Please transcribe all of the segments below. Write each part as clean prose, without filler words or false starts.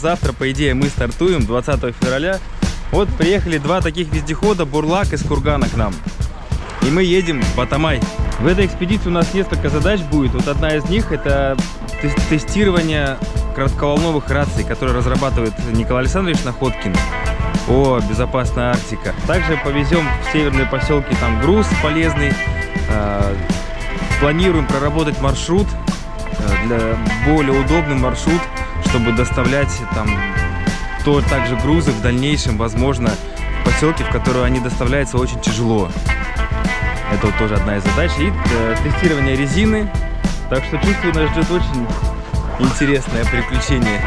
Завтра, по идее, мы стартуем 20 февраля. Вот приехали два таких вездехода, Бурлак из Кургана к нам. И мы едем в Батамай. В этой экспедиции у нас несколько задач будет. Вот одна из них — это тестирование коротковолновых раций, которые разрабатывает Николай Александрович Находкин. О, безопасная Арктика. Также повезем в северные поселки там груз полезный. Планируем проработать маршрут, для более удобный маршрут, чтобы доставлять там также грузы в дальнейшем, возможно, в поселки, в которые они доставляются очень тяжело. Это вот тоже одна из задач. И тестирование резины. Так что чувствую, нас ждет очень интересное приключение.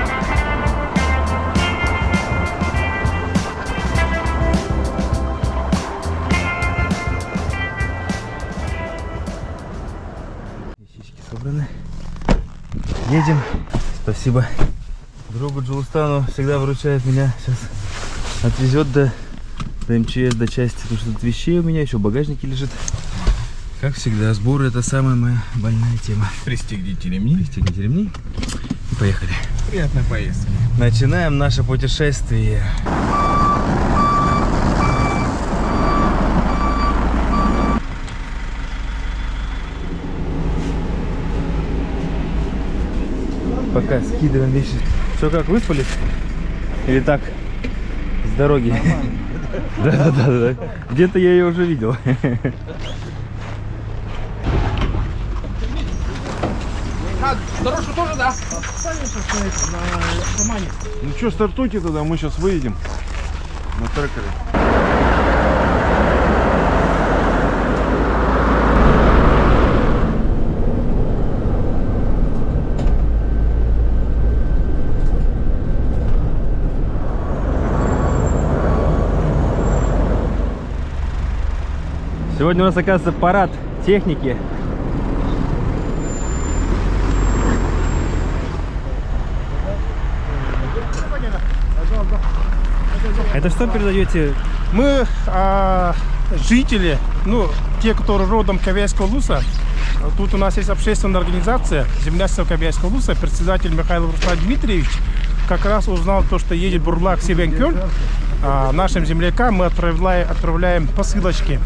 Вещички собраны. Едем. Спасибо другу Джулстану, всегда выручает меня. Сейчас отвезет до МЧС, до части. Потому что тут вещей у меня еще в багажнике лежит. Как всегда, сбор — это самая моя больная тема. Пристегните ремни. Пристегните ремни. И поехали. Приятной поездки. Начинаем наше путешествие. Пока скидываем вещи. Что, как, выспались? Или так, с дороги? Да. Где-то я ее уже видел. Дорожку тоже, да? Ну что, стартуйте тогда, мы сейчас выедем на трекере. Сегодня у нас, оказывается, парад техники. Это что передаете? Мы жители, те, которые родом Кавейского Луса. Тут у нас есть общественная организация земляцтва Кавейского Луса. Председатель Михаил Руслан Дмитриевич как раз узнал то, что едет Бурлак Севенкёль. Нашим землякам мы отправляем посылочки.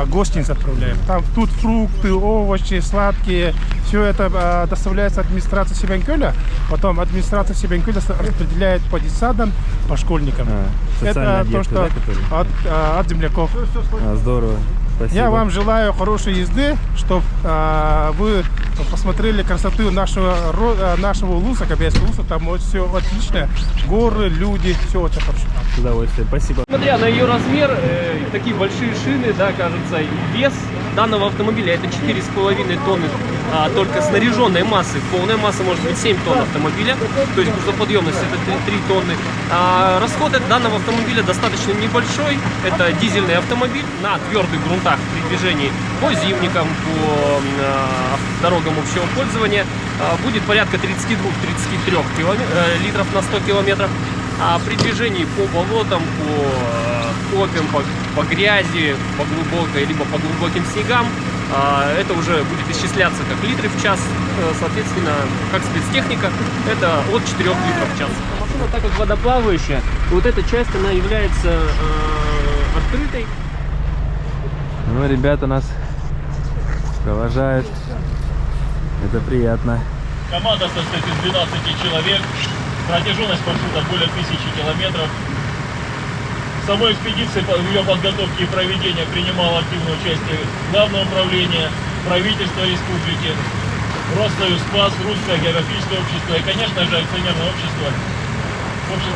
Гостиниц отправляем. Тут фрукты, овощи, сладкие. Все это доставляется администрации Севенкёля. Потом администрация Севенкёля распределяет по детсадам, по школьникам. Это то, что да, от земляков. Здорово. Спасибо. Я вам желаю хорошей езды, чтобы вы посмотрели красоту нашего Луса, Кавейского Луса. Там все отлично. Горы, люди, все очень хорошо. С удовольствием. Спасибо. Смотря на ее размер, такие большие шины, да, кажется, и вес данного автомобиля — это 4,5 тонны только снаряженной массы. Полная масса может быть 7 тонн автомобиля, то есть грузоподъемность — это 3 тонны. Расход данного автомобиля достаточно небольшой. Это дизельный автомобиль на твердых грунтах при движении по зимникам, по дорогам общего пользования. Будет порядка 32-33 литров на 100 километров. А при движении по болотам, по копям, по грязи, по глубокой, либо по глубоким снегам, это уже будет исчисляться как литры в час. Соответственно, как спецтехника, это от 4 литров в час. Машина, так как водоплавающая, вот эта часть, она является открытой. Ну, ребята нас провожают. Это приятно. Команда состоит из 12 человек. Протяженность маршрута более 1000 километров. В самой экспедиции, в ее подготовке и проведении принимало активное участие Главное управление, правительство республики, Россоюзпас, Русское географическое общество и, конечно же, акционерное общество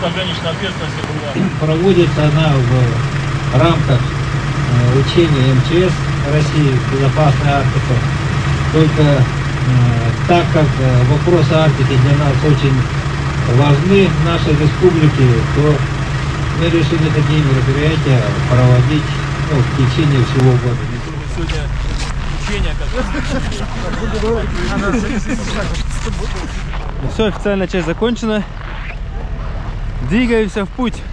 ограниченной ответственности «Бурлак». Проводится она в рамках учения МЧС России «Безопасная Арктика». Только так как вопросы Арктики для нас очень важны в нашей республике, то мы решили такие мероприятия проводить в течение всего года. Сегодня учение, Ну все, официальная часть закончена. Двигаемся в путь.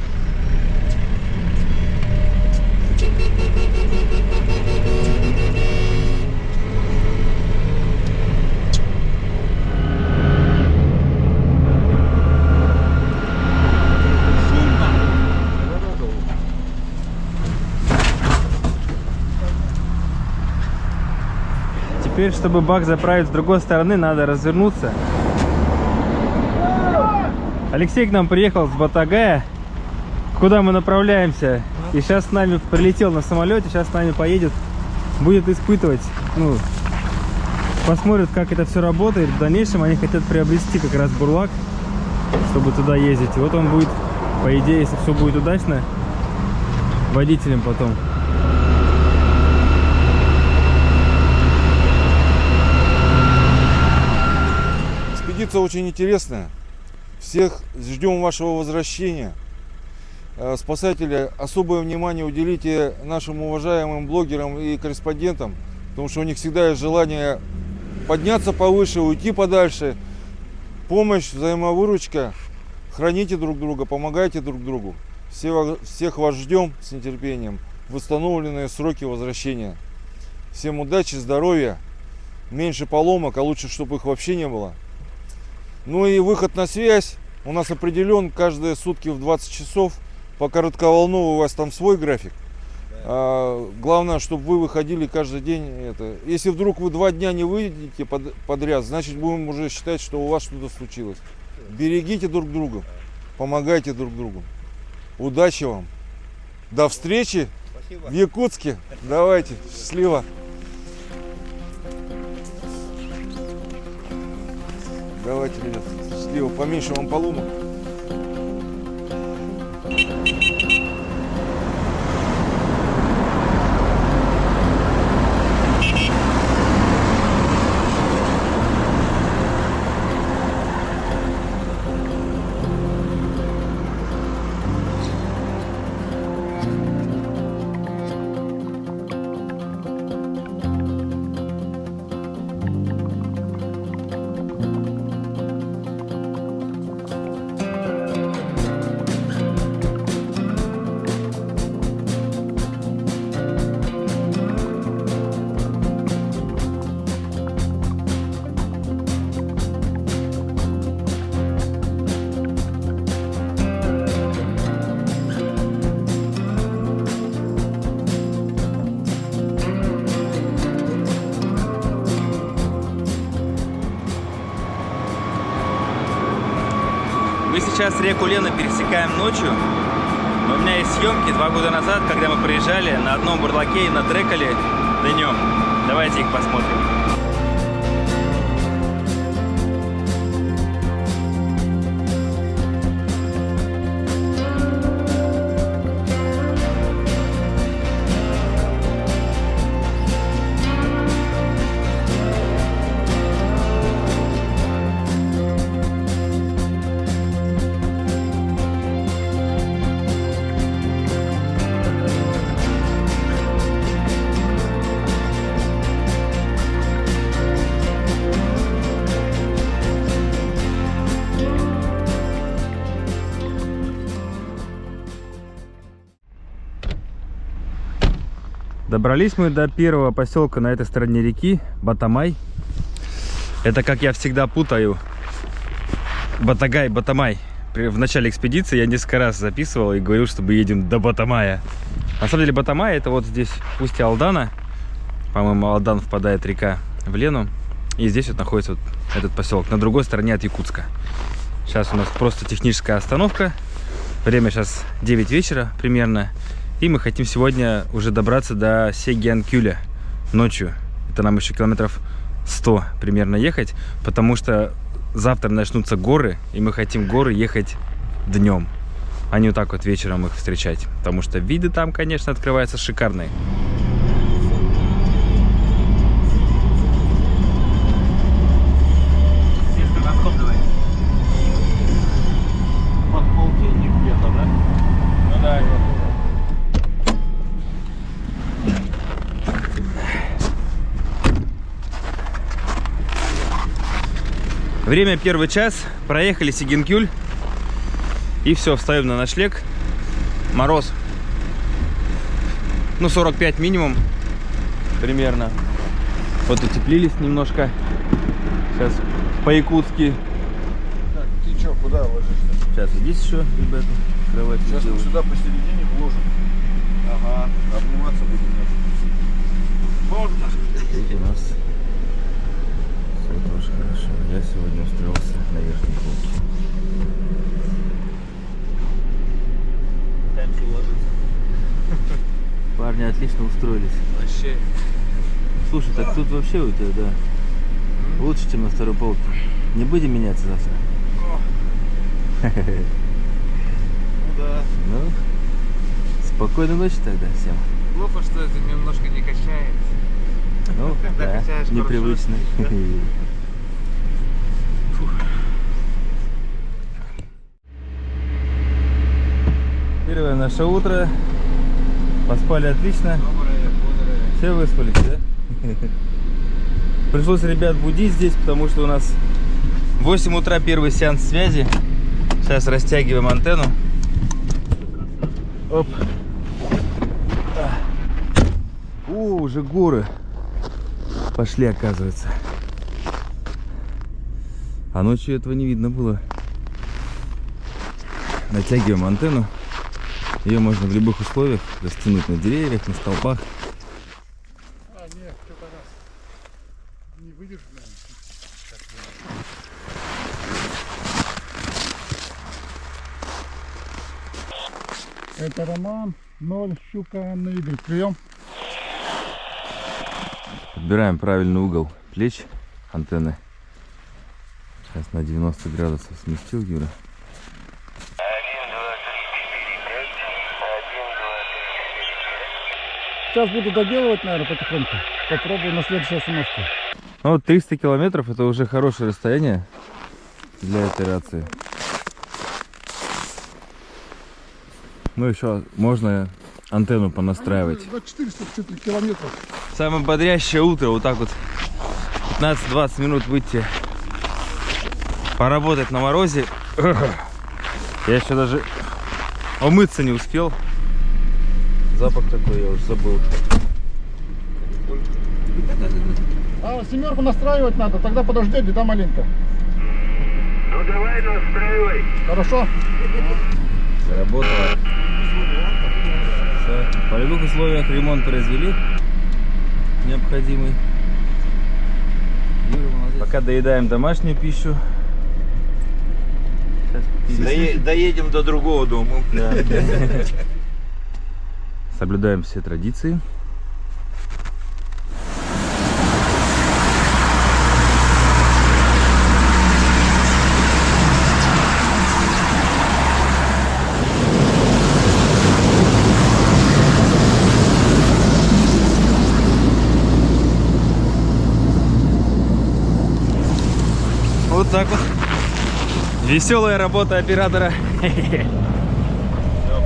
Теперь, чтобы бак заправить с другой стороны, надо развернуться. Алексей к нам приехал с Батагая, куда мы направляемся. И сейчас с нами прилетел на самолете, сейчас с нами поедет, будет испытывать, ну, посмотрят, как это все работает. В дальнейшем они хотят приобрести как раз бурлак, чтобы туда ездить. И вот он будет, по идее, если все будет удачно, водителем потом. Экспедиция очень интересная. Всех ждем вашего возвращения. Спасатели, особое внимание уделите нашим уважаемым блогерам и корреспондентам, потому что у них всегда есть желание подняться повыше, уйти подальше. Помощь, взаимовыручка. Храните друг друга, помогайте друг другу. Всех вас ждем с нетерпением в установленные сроки возвращения. Всем удачи, здоровья, меньше поломок, а лучше, чтобы их вообще не было. Ну и выход на связь у нас определен каждые сутки в 20 часов. По коротковолновой у вас там свой график. Главное, чтобы вы выходили каждый день. Если вдруг вы 2 дня не выйдете подряд, значит будем уже считать, что у вас что-то случилось. Берегите друг друга, помогайте друг другу. Удачи вам. До встречи. Спасибо. В Якутске. Давайте, счастливо. Давайте, ребят, счастливо. Поменьше вам поломок. Мы сейчас реку Лена пересекаем ночью. Но у меня есть съемки 2 года назад, когда мы приезжали на одном бурлаке и натрекали днем. Давайте их посмотрим. Добрались мы до первого поселка на этой стороне реки, Батамай. Это, как я всегда путаю, Батагай, Батамай. В начале экспедиции я несколько раз записывал и говорил, что мы едем до Батамая. На самом деле Батамай — это вот здесь устье Алдана. По-моему, Алдан впадает река в Лену. И здесь вот находится вот этот поселок, на другой стороне от Якутска. Сейчас у нас просто техническая остановка. Время сейчас 9 вечера примерно. И мы хотим сегодня уже добраться до Сегианкюля ночью. Это нам еще километров 100 примерно ехать, потому что завтра начнутся горы, и мы хотим горы ехать днем, а не вот так вот вечером их встречать. Потому что виды там, конечно, открываются шикарные. Под полтинник где-то, да? Ну да. Время 1 час, проехали Сегианкюль. И все, встаем на ночлег. Мороз, ну 45 минимум примерно. Вот утеплились немножко. Сейчас по-якутски. Так, ты что, куда ложишься? Сейчас здесь еще, ребята, кровать. Сейчас мы сюда посередине вложим. Ага, обниматься будем. Можно. Видите, у нас тоже хорошо. Я сегодня устроился на верхней полке. Пытаемся уложиться. Парни отлично устроились. Вообще. Слушай, так тут вообще у тебя, да, лучше, чем на второй полке. Не будем меняться завтра? Ну да. Ну, спокойной ночи тогда всем. Плохо, что это немножко не качает. Ну, Когда да, качаешь, непривычно. хорошо спишь, Первое наше утро. Поспали отлично. Все выспались, да? Пришлось ребят будить здесь, потому что у нас в 8 утра первый сеанс связи. Сейчас растягиваем антенну. Оп. О, уже горы пошли, оказывается. А ночью этого не видно было. Натягиваем антенну. Ее можно в любых условиях растянуть на деревьях, на столбах. А, нет, что-то раз. Не выдержит, наверное. Это Роман, 0, щука на игры. Прием. Подбираем правильный угол плеч антенны. Сейчас на 90 градусов сместил Юра. Сейчас буду доделывать, наверное, потихоньку. Попробую на следующей остановке. Ну вот 300 километров это уже хорошее расстояние для операции. Ну еще можно антенну понастраивать. За 400 километров. Самое бодрящее утро, вот так вот 15-20 минут выйти поработать на морозе. Я еще даже умыться не успел. Запах такой, я уже забыл. А семерку настраивать надо, тогда подождете, да, маленько? Ну давай настраивай. Хорошо? Заработало. Все. В любых условиях ремонт произвели необходимый. Юра, молодец. Пока доедаем домашнюю пищу. Доедем до другого дома. Да. Соблюдаем все традиции. Вот так вот. Веселая работа оператора. Все,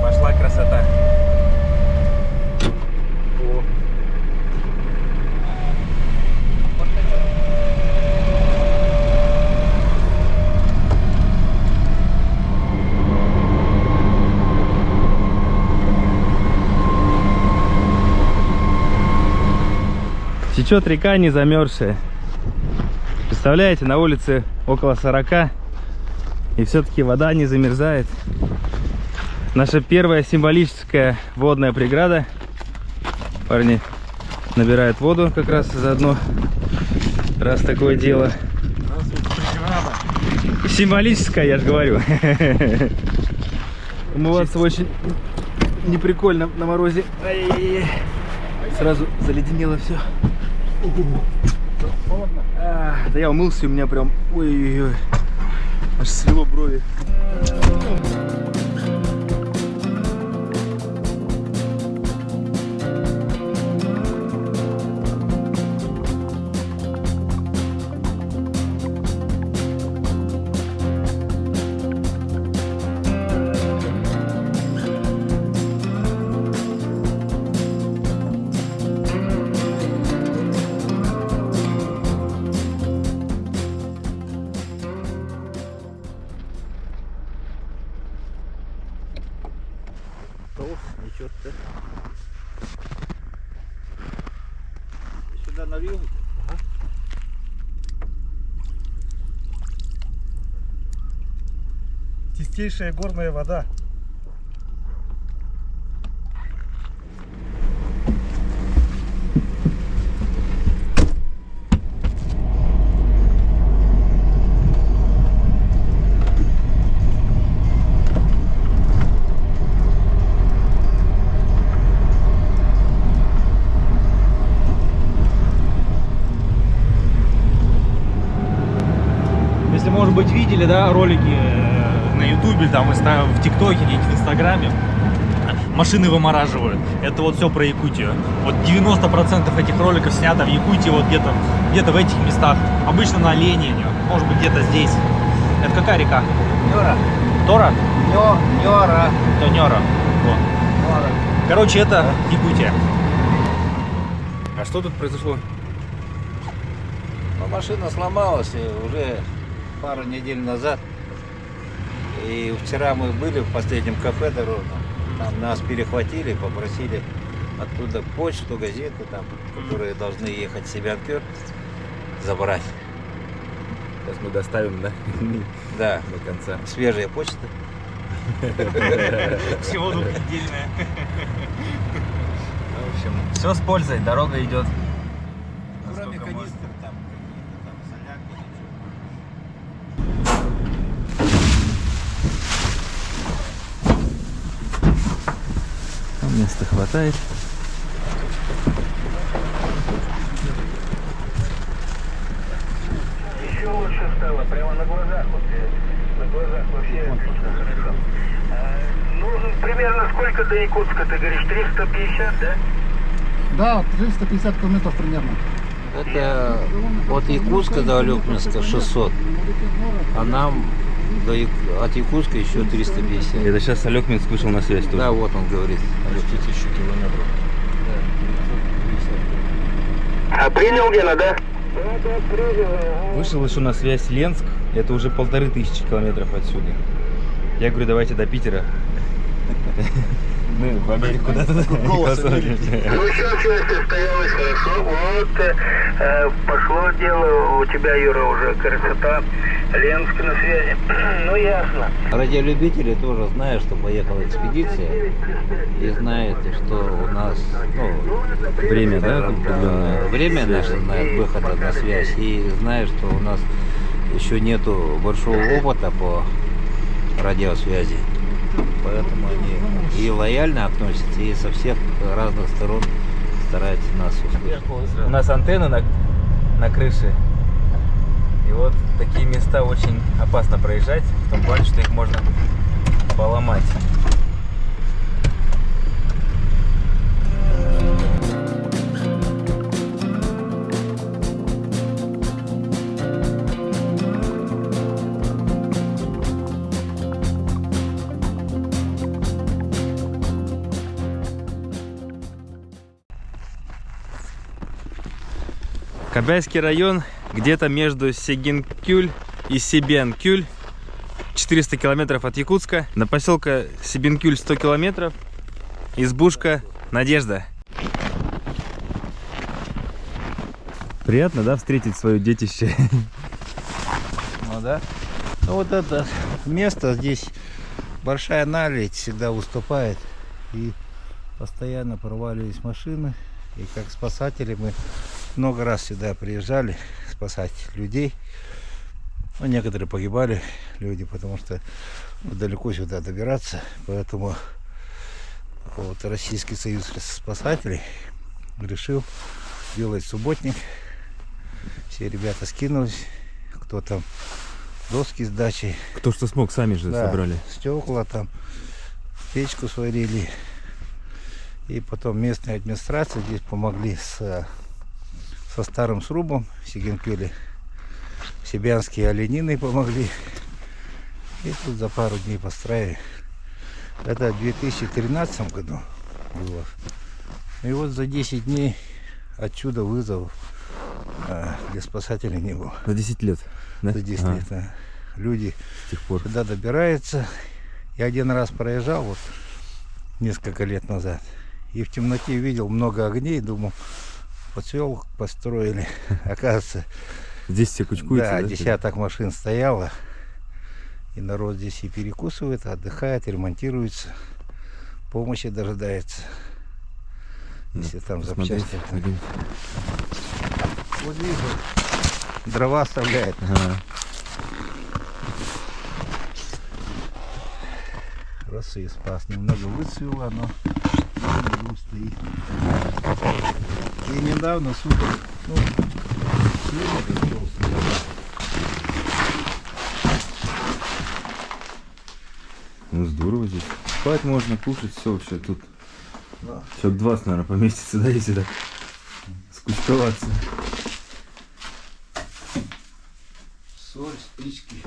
пошла красота. Течет река не замерзшая. Представляете, на улице около 40, и все-таки вода не замерзает. Наша первая символическая водная преграда. Парни набирают воду как раз заодно, раз такое дело. Символическая, я же говорю. Умываться очень неприкольно на морозе. Ай-яй-яй. Сразу заледенело все. Да я умылся, у меня прям ой-ой-ой, аж свело брови. Ничего-то. Сюда нальем. Ага. Чистейшая горная вода. видели, да, ролики на ютубе, там, в тиктоке, в инстаграме, машины вымораживают. Это вот все про Якутию. Вот 90% этих роликов снято в Якутии, вот где-то в этих местах. Обычно на Ленине, может быть где-то здесь. Это какая река? Нёра. Тора? Нёра. Нёра. Вот. Короче, это Якутия. А что тут произошло? Ну, машина сломалась уже пару недель назад. И вчера мы были в последнем кафе дорожном. Там нас перехватили, попросили оттуда почту, газеты, там, которые должны ехать в Себянкюр, забрать. Сейчас мы доставим, да? Да, До конца. свежая почта. Всего двухнедельная. В общем, все с пользой, дорога идет. Кроме канистр там соляк. Места хватает. Еще лучше стало, прямо на глазах. Вот, на глазах вообще отлично, хорошо. Ну, примерно сколько до Якутска? Ты говоришь, 350, да? Да, 350 километров примерно. Это от Якутска до Алёкминска 600, а нам от Якутска еще 350. Это сейчас Алёкминск вышел на связь тоже. Да, вот он говорит. 1000 километров. А принял Гена, да? Вышел еще на связь Ленск. Это уже 1500 километров отсюда. Я говорю, давайте до Питера. Ну, в Америку куда-то. Ну, сейчас связь состоялась хорошо. Вот, пошло дело. У тебя, Юра, уже красота. Ленск на связи. Ну, ясно. Радиолюбители тоже знают, что поехала экспедиция. И знают, что у нас Время, да? определенное? время наше знает выхода на связь. И знают, что у нас еще нету большого опыта по радиосвязи. Поэтому они и лояльно относятся, и со всех разных сторон стараются нас услышать. У нас антенны на крыше. И вот такие места очень опасно проезжать, в том плане, что их можно поломать. Кобяйский район где-то между Сигинкюль и Себянкюль, 400 километров от Якутска. До поселка Себянкюль 100 километров. Избушка Надежда. Приятно, да, встретить свое детище? Ну да. Ну вот это место здесь, большая наледь всегда выступает. И постоянно проваливались машины. И как спасатели мы много раз сюда приезжали спасать людей. Ну, некоторые погибали люди, потому что далеко сюда добираться. Поэтому вот Российский союз спасателей решил сделать субботник. Все ребята скинулись, кто там доски с дачей. Кто что смог, сами же собрали. Стекла там, печку сварили. И потом местная администрация здесь помогли со старым срубом в Сигинкюле. Себянские оленины помогли. И тут за пару дней построили. Это в 2013 году было. И вот за 10 дней отсюда вызов для спасателей не было. За 10 лет? Да? За 10 лет, да. Люди с тех пор сюда добираются. Я один раз проезжал вот несколько лет назад. И в темноте видел много огней, думал, поселок построили. Оказывается, здесь все кучкуются, да, десяток машин стояло. И народ здесь и перекусывает, отдыхает, ремонтируется, помощи дожидается. Если там запчасти. Вот вижу, дрова оставляет. Росы спас, немного выцвело, но стоит. И недавно суток, Ну здорово здесь. Спать можно, кушать, все вообще тут. Человек 20, наверное, поместится, да, если так скучковаться. Соль, спички.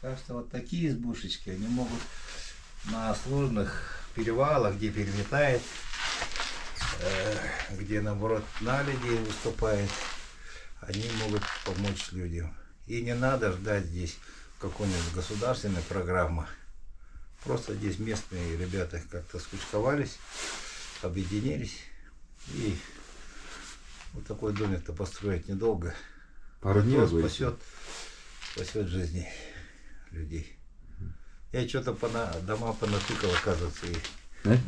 Так что вот такие избушечки, они могут на сложных перевалах, где переметает, где наоборот наледи выступает, они могут помочь людям. И не надо ждать здесь какой-нибудь государственной программы. Просто здесь местные ребята как-то скучковались, объединились. И вот такой домик-то построить недолго. Пару дней спасет жизни людей. Я что-то дома понатыкал, оказывается, и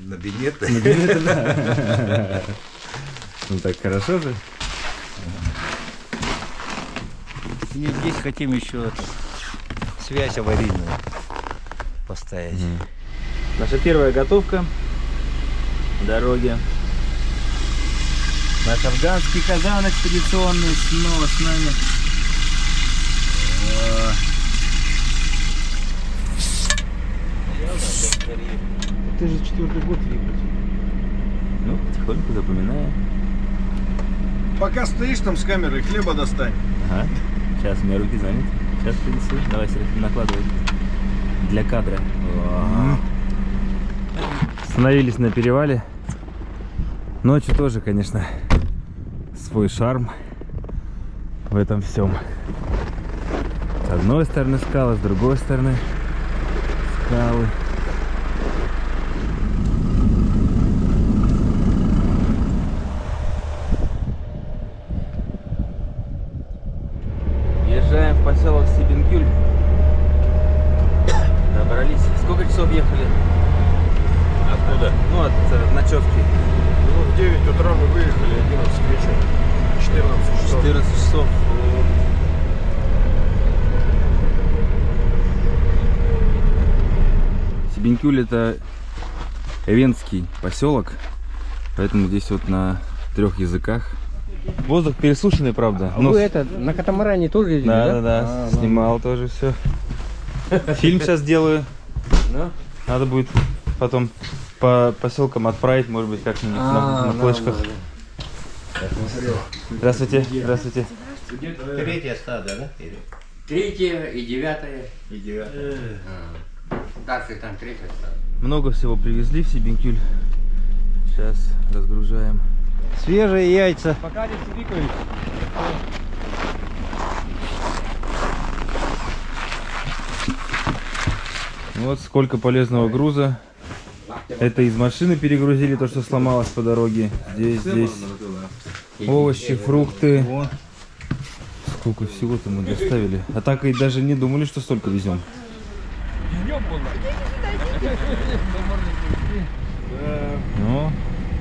на Бенеты. На Бенеты, да. Ну так хорошо же. И здесь хотим еще связь аварийную поставить. Наша первая готовка дороги. Наш афганский казан экспедиционный снова с нами. Ты же 4-й год выиграть. Ну, потихоньку запоминаю. Пока стоишь там с камерой, хлеба достань. Ага. Сейчас у меня руки заняты. Сейчас принесу. Давай, Серафим, накладывай. Для кадра. Остановились на перевале. Ночью тоже, конечно, свой шарм в этом всем. С одной стороны скалы, с другой стороны скалы. Въезжаем в поселок Сибинкюль. Добрались. Сколько часов ехали? Откуда? Ну, от ночевки. Ну, в 9 утра мы выехали, 11 вечера. 14 часов. 14 часов. Сибинкюль — это эвенский поселок, поэтому здесь вот на 3 языках. Воздух пересушенный, правда. Вы это, на катамаране тоже ездили, да? Да, снимал тоже все. Фильм сейчас делаю. Надо будет потом по поселкам отправить, может быть, как-нибудь на флешках. Здравствуйте, здравствуйте. 3-е стадо, да? 3-е и 9-е. И 9-е. Дальше там 3-е стадо. Много всего привезли в Сибинкюль. Сейчас разгружаем. Свежие яйца. Покажем Сибикович. Вот сколько полезного груза. Это из машины перегрузили то, что сломалось по дороге. Здесь овощи, фрукты. Сколько всего-то мы доставили. А так и даже не думали, что столько везем. Ну,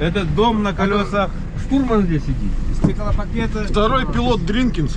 Этот дом на колесах. Штурман здесь сидит. Стеклопакеты. Второй пилот Дринкинс.